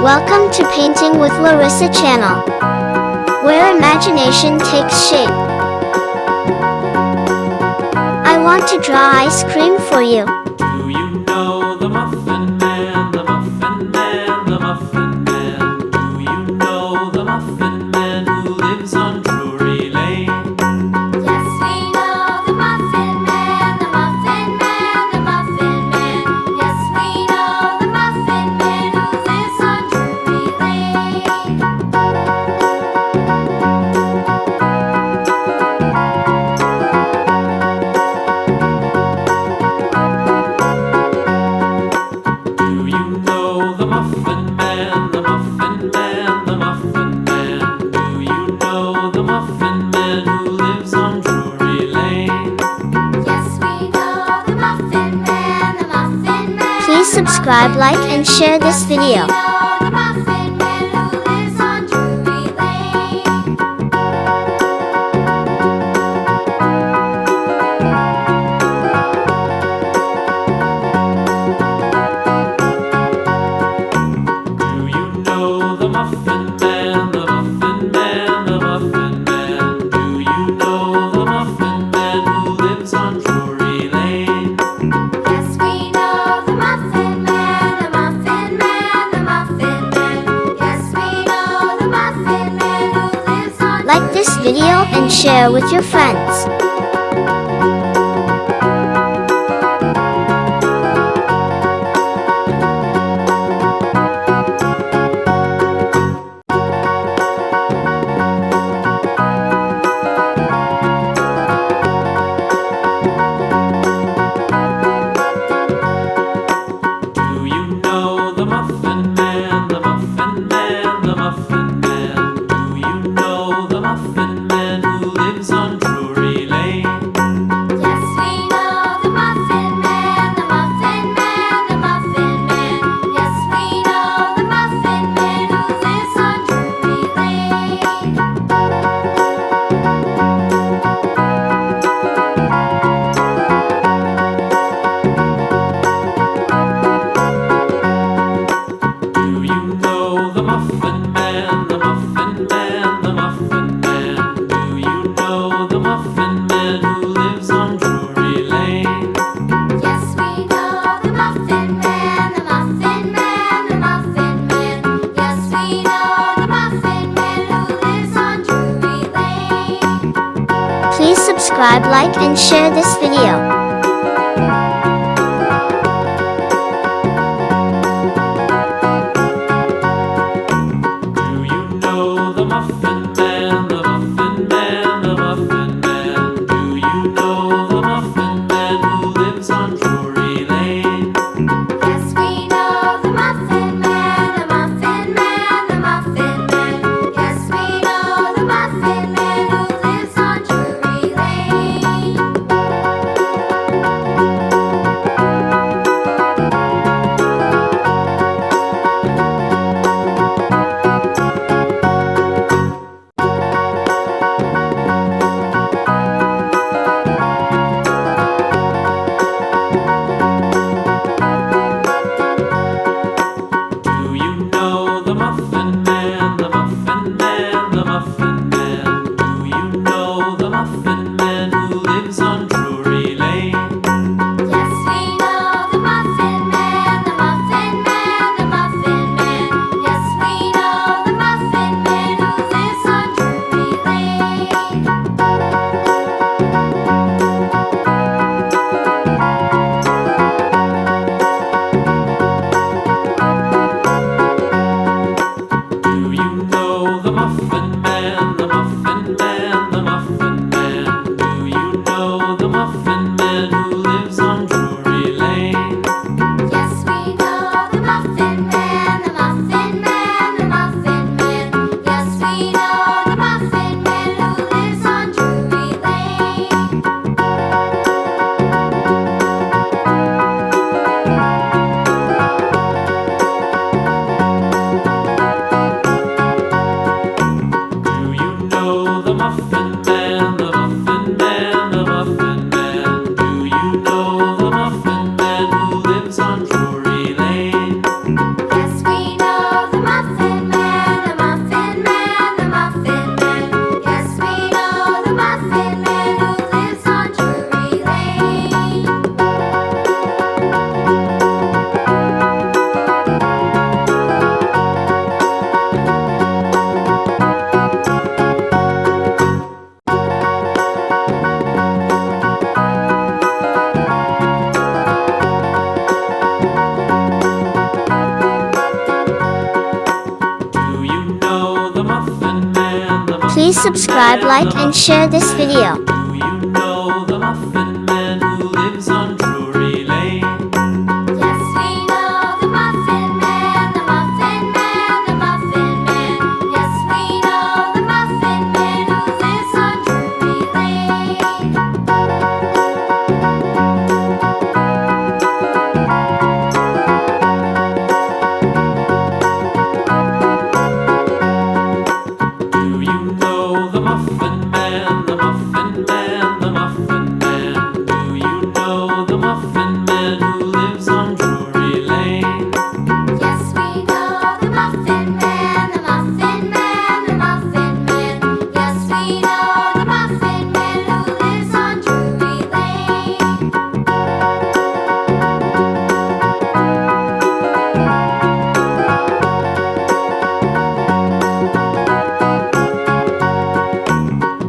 Welcome to Painting with Larisa channel, where imagination takes shape. I want to draw ice cream for you. Do you know the Muffin Man, the Muffin Man, the Muffin Man? Do you know the Muffin Man who lives on Drury Lane? Yes, we know the Muffin Man, the Muffin Man, the Muffin Man. Yes, we know the Muffin Man who lives on Drury Lane. Do you know the Muffin Man, the Muffin Man, the Muffin Man? Do you know the Muffin Man who lives on Drury Lane? Yes, we know the Muffin Man, the Muffin Man. Please subscribe, like, and share this video. We know the Muffin Man who lives on Drury Lane. Do you know the Muffin Man, the Muffin Man, the Muffin Man? Do you know the Muffin Man who lives on Drury Lane? Yes, we know the Muffin Man, the Muffin Man, the Muffin Man. Yes, we know the Muffin Man who lives on Like this video and share with your friends. Do you know the Muffin Man, the Muffin Man, the Muffin Man? Do you know the Muffin Man who lives on Drury Lane? Yes, we know the Muffin Man, the Muffin Man, the Muffin Man. Yes, we know the Muffin Man who lives on Drury Lane. Do you know the Muffin Man, the Muffin Man, the Muffin Man? Do you know the Muffin Man who lives on Drury Lane? Yes, we know the Muffin Man, the Muffin Man, the Muffin Man. Yes, we know the Muffin Man who lives on Drury Lane. Please subscribe, like, and share this video. Do you know the Muffin Man, the Muffin Man, the Muffin Man? Do you know the Muffin Man who lives on Drury Lane? Yes, we know the Muffin Man, the Muffin Man, the Muffin Man. Yes, we know the Muffin Man who lives on Drury Lane. Please subscribe, like, and share this video. Do you know the Muffin Man who lives on Drury Lane? Yes, we know the Muffin Man, the Muffin Man, the Muffin Man. Yes, we know the Muffin Man who lives on Drury Lane. Do you know the Muffin Man, the Muffin Man, the Muffin Man? Do you know the Muffin Man who lives on Drury Lane? Yes, we know the Muffin Man, the Muffin Man, the Muffin Man. Yes, we know the Muffin Man who lives on Drury Lane.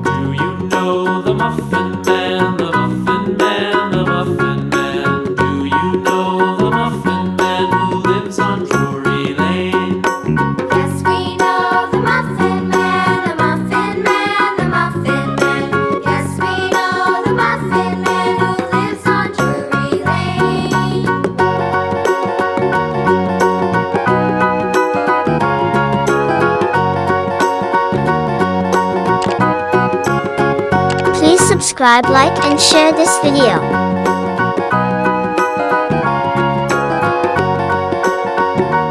Do you know the Muffin Man, the Muffin Man, the Muffin Man? Do you know the Muffin Man who lives on Drury Lane? Yes, we know the Muffin Man, the Muffin Man, the Muffin Man. Yes, we know the Muffin Man who lives on Drury Lane. Please subscribe, like, and share this video.